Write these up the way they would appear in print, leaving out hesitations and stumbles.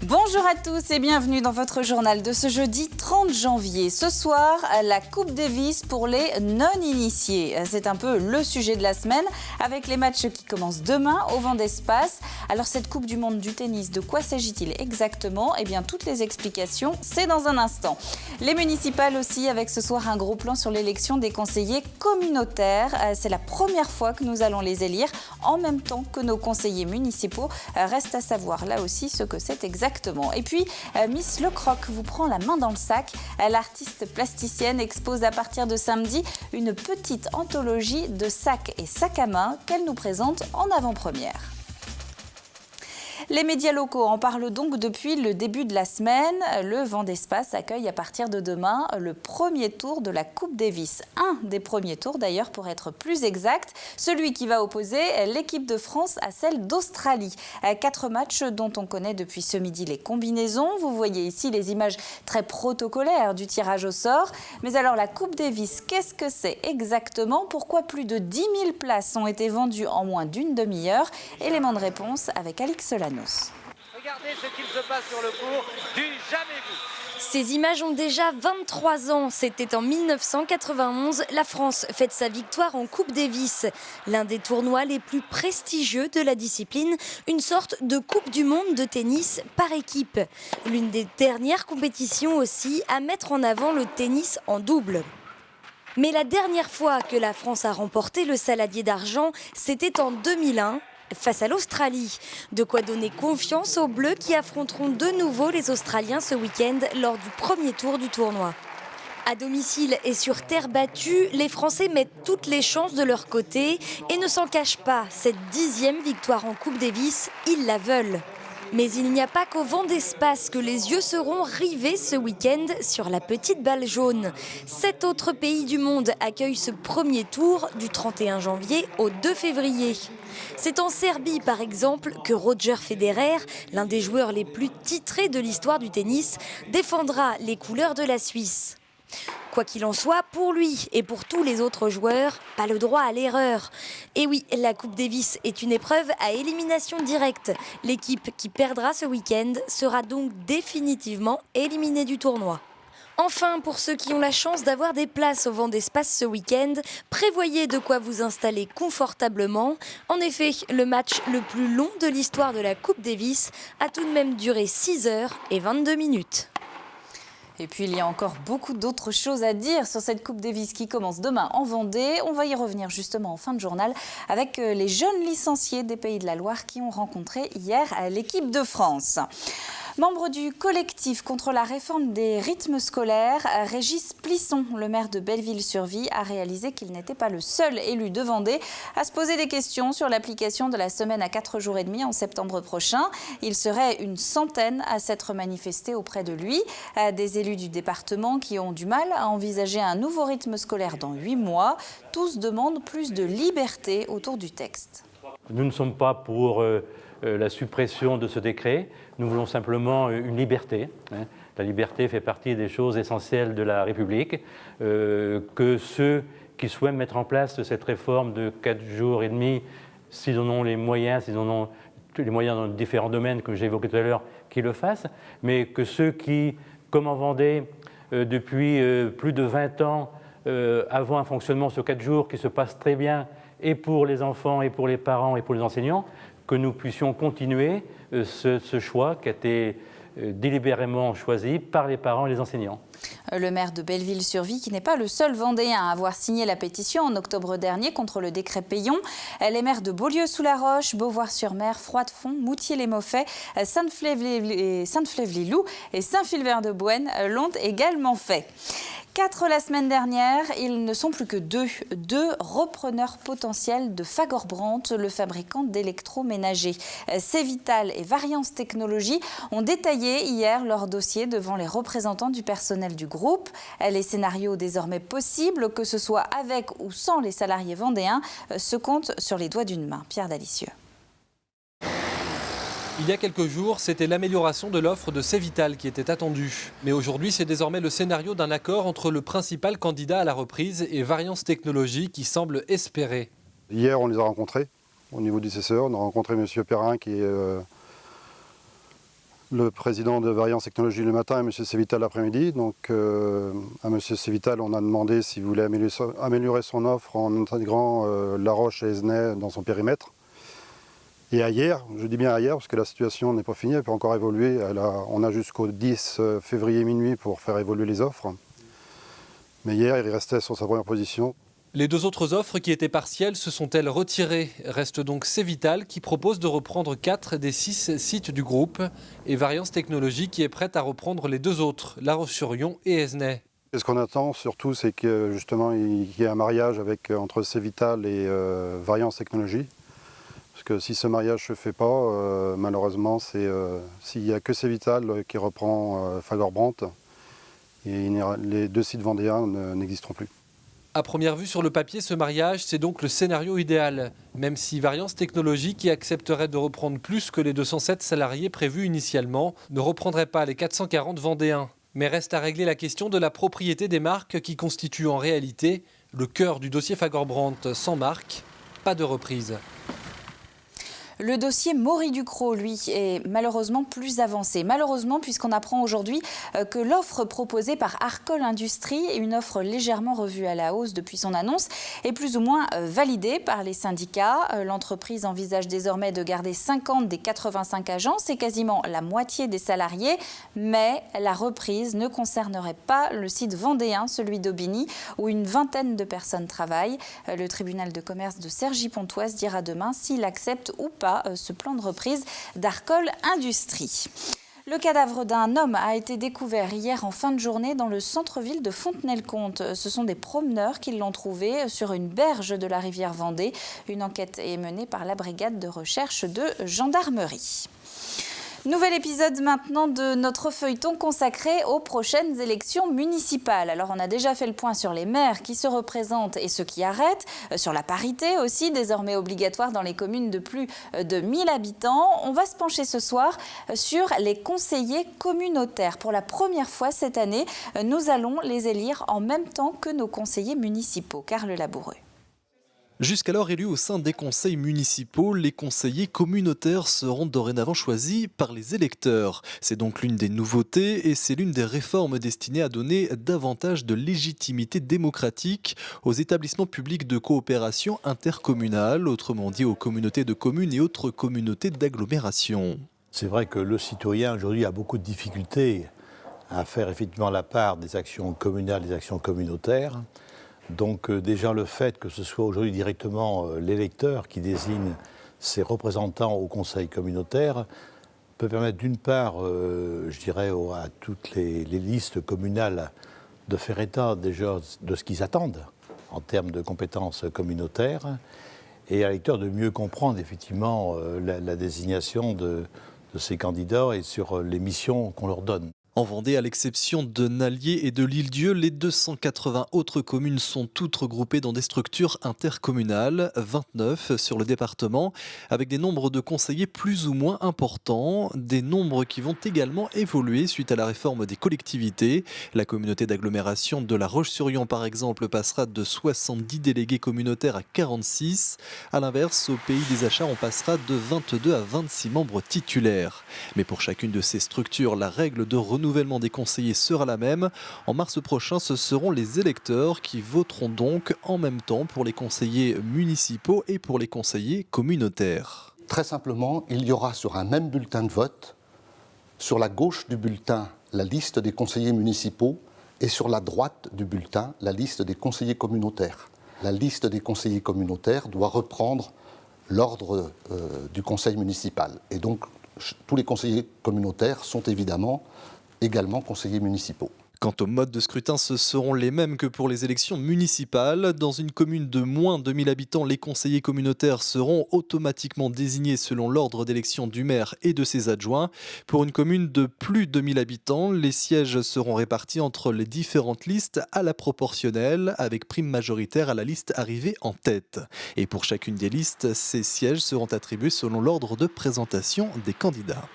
Bonjour à tous et bienvenue dans votre journal de ce jeudi 30 janvier. Ce soir, la Coupe Davis pour les non-initiés. C'est un peu le sujet de la semaine avec les matchs qui commencent demain au Vendespace. Alors cette Coupe du Monde du tennis, de quoi s'agit-il exactement? Eh bien toutes les explications, c'est dans un instant. Les municipales aussi avec ce soir un gros plan sur l'élection des conseillers communautaires. C'est la première fois que nous allons les élire en même temps que nos conseillers municipaux. Reste à savoir là aussi ce que c'est exactement. Et puis, Miss Le Croc vous prend la main dans le sac. L'artiste plasticienne expose à partir de samedi une petite anthologie de sacs et sacs à main qu'elle nous présente en avant-première. Les médias locaux en parlent donc depuis le début de la semaine. Le Vendespace accueille à partir de demain le premier tour de la Coupe Davis. Un des premiers tours d'ailleurs pour être plus exact, celui qui va opposer l'équipe de France à celle d'Australie. 4 matchs dont on connaît depuis ce midi les combinaisons. Vous voyez ici les images très protocolaires du tirage au sort. Mais alors la Coupe Davis, qu'est-ce que c'est exactement? Pourquoi plus de 10 000 places ont été vendues en moins d'une demi-heure? Élément de réponse avec Alix Solano. Regardez ce qu'il se passe sur le court du jamais vu. Ces images ont déjà 23 ans. C'était en 1991. La France fête sa victoire en Coupe Davis, l'un des tournois les plus prestigieux de la discipline, une sorte de Coupe du Monde de tennis par équipe. L'une des dernières compétitions aussi à mettre en avant le tennis en double. Mais la dernière fois que la France a remporté le saladier d'argent, c'était en 2001. Face à l'Australie. De quoi donner confiance aux Bleus qui affronteront de nouveau les Australiens ce week-end lors du premier tour du tournoi. À domicile et sur terre battue, les Français mettent toutes les chances de leur côté et ne s'en cachent pas. Cette 10e victoire en Coupe Davis, ils la veulent. Mais il n'y a pas qu'au Vendespace que les yeux seront rivés ce week-end sur la petite balle jaune. 7 autres pays du monde accueillent ce premier tour du 31 janvier au 2 février. C'est en Serbie, par exemple, que Roger Federer, l'un des joueurs les plus titrés de l'histoire du tennis, défendra les couleurs de la Suisse. Quoi qu'il en soit, pour lui et pour tous les autres joueurs, pas le droit à l'erreur. Et oui, la Coupe Davis est une épreuve à élimination directe. L'équipe qui perdra ce week-end sera donc définitivement éliminée du tournoi. Enfin, pour ceux qui ont la chance d'avoir des places au Vendespace ce week-end, prévoyez de quoi vous installer confortablement. En effet, le match le plus long de l'histoire de la Coupe Davis a tout de même duré 6h22. Et puis il y a encore beaucoup d'autres choses à dire sur cette Coupe Davis qui commence demain en Vendée. On va y revenir justement en fin de journal avec les jeunes licenciés des Pays de la Loire qui ont rencontré hier l'équipe de France. Membre du collectif contre la réforme des rythmes scolaires, Régis Plisson, le maire de Belleville-sur-Vie, a réalisé qu'il n'était pas le seul élu de Vendée à se poser des questions sur l'application de la semaine à 4 jours et demi en septembre prochain. Il serait une centaine à s'être manifestés auprès de lui. Des élus du département qui ont du mal à envisager un nouveau rythme scolaire dans 8 mois. Tous demandent plus de liberté autour du texte. Nous ne sommes pas pour la suppression de ce décret. Nous voulons simplement une liberté. La liberté fait partie des choses essentielles de la République. Que ceux qui souhaitent mettre en place cette réforme de 4 jours et demi, s'ils en ont les moyens, s'ils en ont les moyens dans différents domaines que j'ai évoqués tout à l'heure, qu'ils le fassent. Mais que ceux qui, comme en Vendée, depuis plus de 20 ans, avons un fonctionnement sur 4 jours qui se passe très bien, et pour les enfants, et pour les parents, et pour les enseignants, que nous puissions continuer ce choix qui a été délibérément choisi par les parents et les enseignants. Le maire de Belleville-sur-Vie, qui n'est pas le seul Vendéen à avoir signé la pétition en octobre dernier contre le décret Payon. Les maires de Beaulieu-sous-la-Roche, Beauvoir-sur-Mer, Froidefond, Moutier-les-Maufais, Sainte-Flève-les-Loups et Saint-Philbert-de-Bouenne l'ont également fait. 4 la semaine dernière, ils ne sont plus que 2 repreneurs potentiels de Fagorbrandt, le fabricant d'électroménagers. Cévital et Variance Technologies ont détaillé hier leur dossier devant les représentants du personnel du groupe. Les scénarios désormais possibles, que ce soit avec ou sans les salariés vendéens, se comptent sur les doigts d'une main. Pierre Dalicieux. Il y a quelques jours, c'était l'amélioration de l'offre de Cévital qui était attendue. Mais aujourd'hui, c'est désormais le scénario d'un accord entre le principal candidat à la reprise et Variance Technologies qui semble espérer. Hier, on les a rencontrés au niveau du CCE. On a rencontré M. Perrin qui Le président de Variance Technologie le matin et M. Sévital l'après-midi. Donc à M. Sévital, on a demandé s'il voulait améliorer son offre en intégrant La Roche et Esnay dans son périmètre. Et à hier, je dis bien à hier parce que la situation n'est pas finie, elle peut encore évoluer. On a jusqu'au 10 février minuit pour faire évoluer les offres. Mais hier, il restait sur sa première position. Les deux autres offres qui étaient partielles se sont-elles retirées? Reste donc Sévital qui propose de reprendre 4 des 6 sites du groupe et Variance Technologie qui est prête à reprendre les deux autres, La Roche-sur-Yon et Esnay. Ce qu'on attend surtout, c'est que justement il y ait un mariage entre Sévital et Variance Technologie. Parce que si ce mariage ne se fait pas, malheureusement, s'il n'y a que Sévital qui reprend Fager-Brandt, les deux sites vendéens n'existeront plus. À première vue sur le papier, ce mariage, c'est donc le scénario idéal. Même si Variance Technologie, qui accepterait de reprendre plus que les 207 salariés prévus initialement, ne reprendrait pas les 440 vendéens. Mais reste à régler la question de la propriété des marques qui constituent en réalité le cœur du dossier Fager-Brandt. Sans marque, pas de reprise. Le dossier Maury Ducrot, lui, est malheureusement plus avancé. Malheureusement, puisqu'on apprend aujourd'hui que l'offre proposée par Arcol Industries, une offre légèrement revue à la hausse depuis son annonce, est plus ou moins validée par les syndicats. L'entreprise envisage désormais de garder 50 des 85 agents, c'est quasiment la moitié des salariés, mais la reprise ne concernerait pas le site vendéen, celui d'Aubigny, où une vingtaine de personnes travaillent. Le tribunal de commerce de Cergy-Pontoise dira demain s'il accepte ou pas ce plan de reprise d'Arcol Industries. Le cadavre d'un homme a été découvert hier en fin de journée dans le centre-ville de Fontenay-le-Comte. Ce sont des promeneurs qui l'ont trouvé sur une berge de la rivière Vendée. Une enquête est menée par la brigade de recherche de gendarmerie. Nouvel épisode maintenant de notre feuilleton consacré aux prochaines élections municipales. Alors on a déjà fait le point sur les maires qui se représentent et ceux qui arrêtent, sur la parité aussi, désormais obligatoire dans les communes de plus de 1000 habitants. On va se pencher ce soir sur les conseillers communautaires. Pour la première fois cette année, nous allons les élire en même temps que nos conseillers municipaux. Carl Laboureux. Jusqu'alors élus au sein des conseils municipaux, les conseillers communautaires seront dorénavant choisis par les électeurs. C'est donc l'une des nouveautés et c'est l'une des réformes destinées à donner davantage de légitimité démocratique aux établissements publics de coopération intercommunale, autrement dit aux communautés de communes et autres communautés d'agglomération. C'est vrai que le citoyen aujourd'hui a beaucoup de difficultés à faire effectivement la part des actions communales, des actions communautaires. Donc déjà le fait que ce soit aujourd'hui directement l'électeur qui désigne ses représentants au conseil communautaire peut permettre d'une part, je dirais, à toutes les listes communales de faire état déjà de ce qu'ils attendent en termes de compétences communautaires et à l'électeur de mieux comprendre effectivement la désignation de ces candidats et sur les missions qu'on leur donne. En Vendée, à l'exception de Nallier et de l'Île-Dieu, les 280 autres communes sont toutes regroupées dans des structures intercommunales, 29 sur le département, avec des nombres de conseillers plus ou moins importants, des nombres qui vont également évoluer suite à la réforme des collectivités. La communauté d'agglomération de La Roche-sur-Yon, par exemple, passera de 70 délégués communautaires à 46. À l'inverse, au Pays des Achats, on passera de 22 à 26 membres titulaires. Mais pour chacune de ces structures, la règle de renouvellement des conseillers sera la même. En mars prochain, ce seront les électeurs qui voteront donc en même temps pour les conseillers municipaux et pour les conseillers communautaires. Très simplement, il y aura sur un même bulletin de vote, sur la gauche du bulletin, la liste des conseillers municipaux et sur la droite du bulletin, la liste des conseillers communautaires. La liste des conseillers communautaires doit reprendre l'ordre du conseil municipal. Et donc, tous les conseillers communautaires sont également conseillers municipaux. Quant au mode de scrutin, ce seront les mêmes que pour les élections municipales. Dans une commune de moins de 1000 habitants, les conseillers communautaires seront automatiquement désignés selon l'ordre d'élection du maire et de ses adjoints. Pour une commune de plus de 1000 habitants, les sièges seront répartis entre les différentes listes à la proportionnelle, avec prime majoritaire à la liste arrivée en tête. Et pour chacune des listes, ces sièges seront attribués selon l'ordre de présentation des candidats.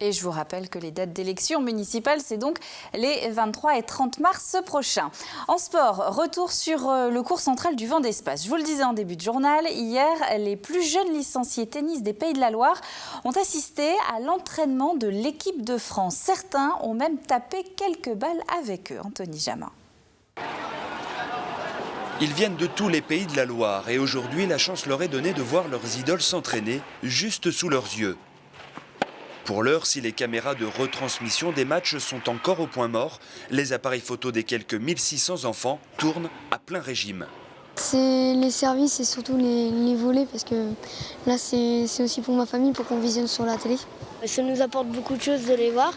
Et je vous rappelle que les dates d'élection municipale, c'est donc les 23 et 30 mars prochains. En sport, retour sur le cours central du Vendée Espace. Je vous le disais en début de journal, hier, les plus jeunes licenciés tennis des Pays de la Loire ont assisté à l'entraînement de l'équipe de France. Certains ont même tapé quelques balles avec eux. Anthony Jamin. Ils viennent de tous les pays de la Loire et aujourd'hui, la chance leur est donnée de voir leurs idoles s'entraîner juste sous leurs yeux. Pour l'heure, si les caméras de retransmission des matchs sont encore au point mort, les appareils photos des quelques 1600 enfants tournent à plein régime. C'est les services et surtout les volets parce que là c'est aussi pour ma famille, pour qu'on visionne sur la télé. Ça nous apporte beaucoup de choses de les voir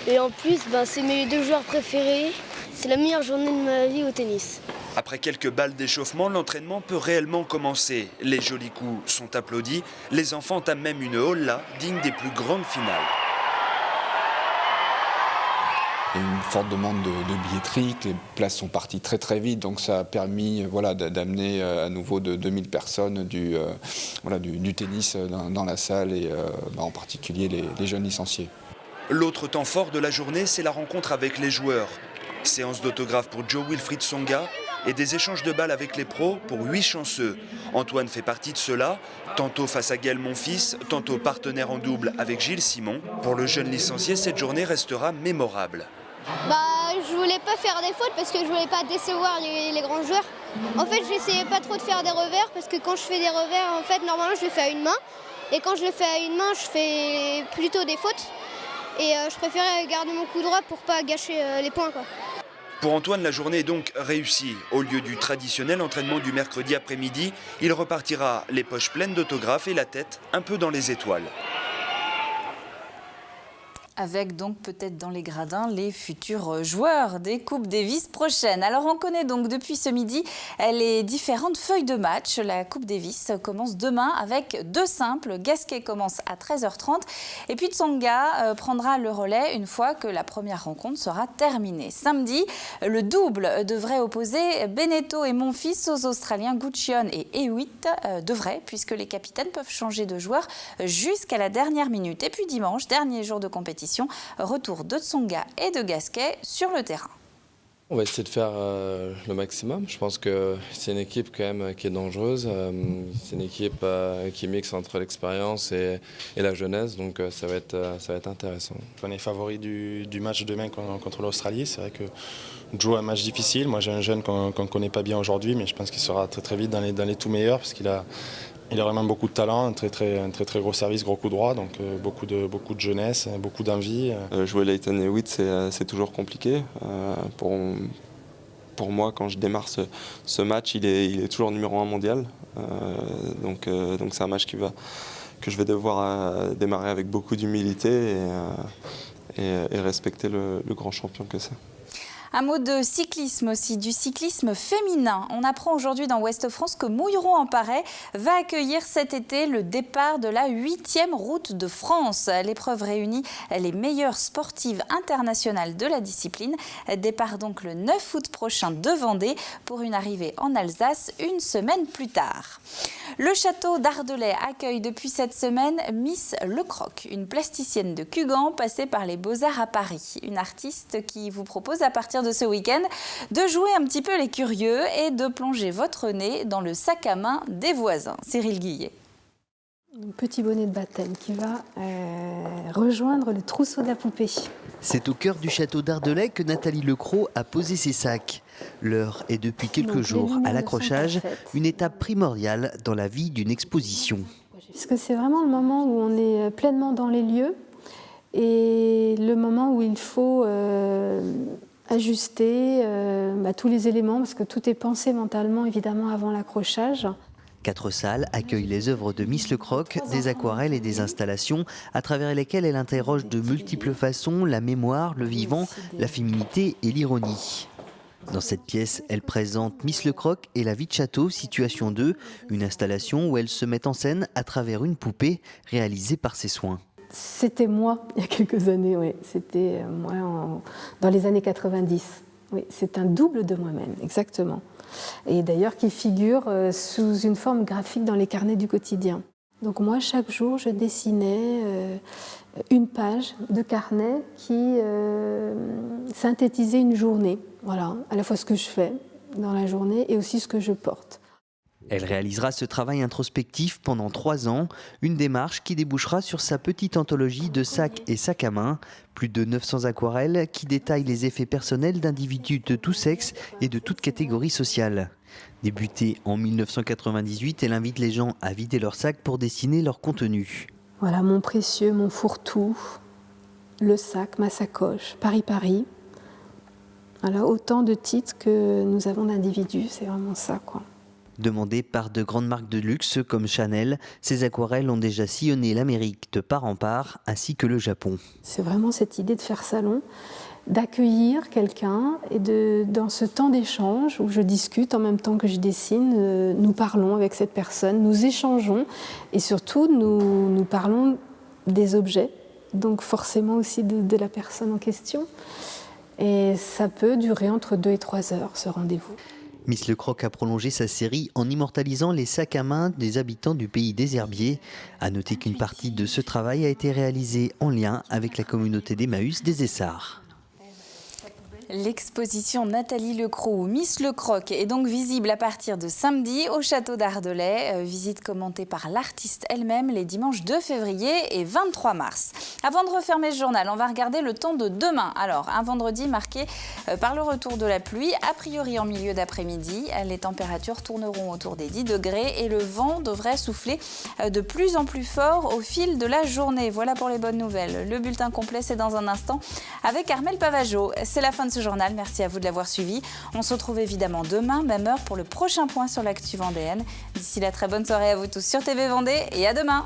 et en plus c'est mes 2 joueurs préférés. C'est la meilleure journée de ma vie au tennis. Après quelques balles d'échauffement, l'entraînement peut réellement commencer. Les jolis coups sont applaudis. Les enfants entament même une holla digne des plus grandes finales. Il y a eu une forte demande de billetterie, que les places sont parties très très vite, donc ça a permis d'amener à nouveau de 2000 personnes du tennis dans la salle et en particulier les jeunes licenciés. L'autre temps fort de la journée, c'est la rencontre avec les joueurs. Séance d'autographes pour Jo-Wilfried Tsonga et des échanges de balles avec les pros pour 8 chanceux. Antoine fait partie de ceux-là, tantôt face à Gaël Monfils, tantôt partenaire en double avec Gilles Simon. Pour le jeune licencié, cette journée restera mémorable. Je voulais pas faire des fautes parce que je voulais pas décevoir les grands joueurs. En fait, j'essayais pas trop de faire des revers parce que quand je fais des revers, en fait, normalement, je le fais à une main. Et quand je le fais à une main, je fais plutôt des fautes. Et je préférais garder mon coup droit pour pas gâcher les points, quoi. Pour Antoine, la journée est donc réussie. Au lieu du traditionnel entraînement du mercredi après-midi, il repartira les poches pleines d'autographes et la tête un peu dans les étoiles. Avec donc peut-être dans les gradins les futurs joueurs des Coupes Davis prochaines. Alors on connaît donc depuis ce midi les différentes feuilles de match. La Coupe Davis commence demain avec 2 simples. Gasquet commence à 13h30 et puis Tsonga prendra le relais une fois que la première rencontre sera terminée. Samedi, le double devrait opposer Beneteau et Monfils aux Australiens Guccione et Hewitt. Devrait, puisque les capitaines peuvent changer de joueur jusqu'à la dernière minute. Et puis dimanche, dernier jour de compétition, retour de Tsonga et de Gasquet sur le terrain. On va essayer de faire le maximum. Je pense que c'est une équipe quand même qui est dangereuse. C'est une équipe qui mixe entre l'expérience et la jeunesse, donc ça va être intéressant. On est favori du match de demain contre l'Australie. C'est vrai que Joe a un match difficile. Moi j'ai un jeune qu'on ne connaît pas bien aujourd'hui, mais je pense qu'il sera très très vite dans les tout meilleurs parce qu'il a vraiment beaucoup de talent, un très gros service, gros coup droit, donc beaucoup de jeunesse, beaucoup d'envie. Jouer Lleyton Hewitt, c'est toujours compliqué. Pour moi, quand je démarre ce match, il est toujours numéro 1 mondial. Donc c'est un match que je vais devoir démarrer avec beaucoup d'humilité et respecter le grand champion que c'est. Un mot de cyclisme aussi, du cyclisme féminin. On apprend aujourd'hui dans Ouest France que Mouilleron-en-Parais va accueillir cet été le départ de la 8e route de France. L'épreuve réunit les meilleures sportives internationales de la discipline. Départ donc le 9 août prochain de Vendée pour une arrivée en Alsace une semaine plus tard. Le château d'Ardelais accueille depuis cette semaine Miss Le Croc, une plasticienne de Cugand passée par les Beaux-Arts à Paris. Une artiste qui vous propose à partir de ce week-end de jouer un petit peu les curieux et de plonger votre nez dans le sac à main des voisins. Cyril Guillet. Un petit bonnet de baptême qui va rejoindre le trousseau de la poupée. C'est au cœur du château d'Ardelais que Nathalie Lecros a posé ses sacs. L'heure est depuis quelques jours à l'accrochage, une étape primordiale dans la vie d'une exposition. Parce que c'est vraiment le moment où on est pleinement dans les lieux et le moment où il faut ajuster tous les éléments parce que tout est pensé mentalement évidemment avant l'accrochage. 4 salles accueillent les œuvres de Miss Le Croc, des aquarelles et des installations à travers lesquelles elle interroge de multiples façons la mémoire, le vivant, la féminité et l'ironie. Dans cette pièce, elle présente Miss Le Croc et la vie de château, situation 2, une installation où elle se met en scène à travers une poupée réalisée par ses soins. C'était moi, il y a quelques années, oui. C'était moi dans les années 90. Oui, c'est un double de moi-même, exactement. Et d'ailleurs qui figure sous une forme graphique dans les carnets du quotidien. Donc moi, chaque jour, je dessinais une page de carnet qui synthétisait une journée. Voilà, à la fois ce que je fais dans la journée et aussi ce que je porte. Elle réalisera ce travail introspectif pendant 3 ans, une démarche qui débouchera sur sa petite anthologie de sacs et sacs à main. Plus de 900 aquarelles qui détaillent les effets personnels d'individus de tout sexe et de toute catégorie sociale. Débutée en 1998, elle invite les gens à vider leurs sacs pour dessiner leur contenu. Voilà, mon précieux, mon fourre-tout, le sac, ma sacoche, Paris-Paris. Voilà, autant de titres que nous avons d'individus, c'est vraiment ça, quoi. Demandées par de grandes marques de luxe comme Chanel, ces aquarelles ont déjà sillonné l'Amérique de part en part, ainsi que le Japon. C'est vraiment cette idée de faire salon, d'accueillir quelqu'un et dans ce temps d'échange où je discute en même temps que je dessine, nous parlons avec cette personne, nous échangeons et surtout nous parlons des objets, donc forcément aussi de la personne en question. Et ça peut durer entre 2 et 3 heures, ce rendez-vous. Miss Le Croc a prolongé sa série en immortalisant les sacs à main des habitants du pays des Herbiers. À noter qu'une partie de ce travail a été réalisée en lien avec la communauté d'Emmaüs des Essarts. L'exposition Nathalie Lecroc ou Miss Le Croc est donc visible à partir de samedi au château d'Ardelais. Visite commentée par l'artiste elle-même les dimanches 2 février et 23 mars. Avant de refermer ce journal, on va regarder le temps de demain. Alors, un vendredi marqué par le retour de la pluie, a priori en milieu d'après-midi. Les températures tourneront autour des 10 degrés et le vent devrait souffler de plus en plus fort au fil de la journée. Voilà pour les bonnes nouvelles. Le bulletin complet, c'est dans un instant avec Armelle Pavageau. C'est la fin de ce journal. Merci à vous de l'avoir suivi. On se retrouve évidemment demain, même heure, pour le prochain point sur l'actu vendéenne. D'ici là, très bonne soirée à vous tous sur TV Vendée et à demain.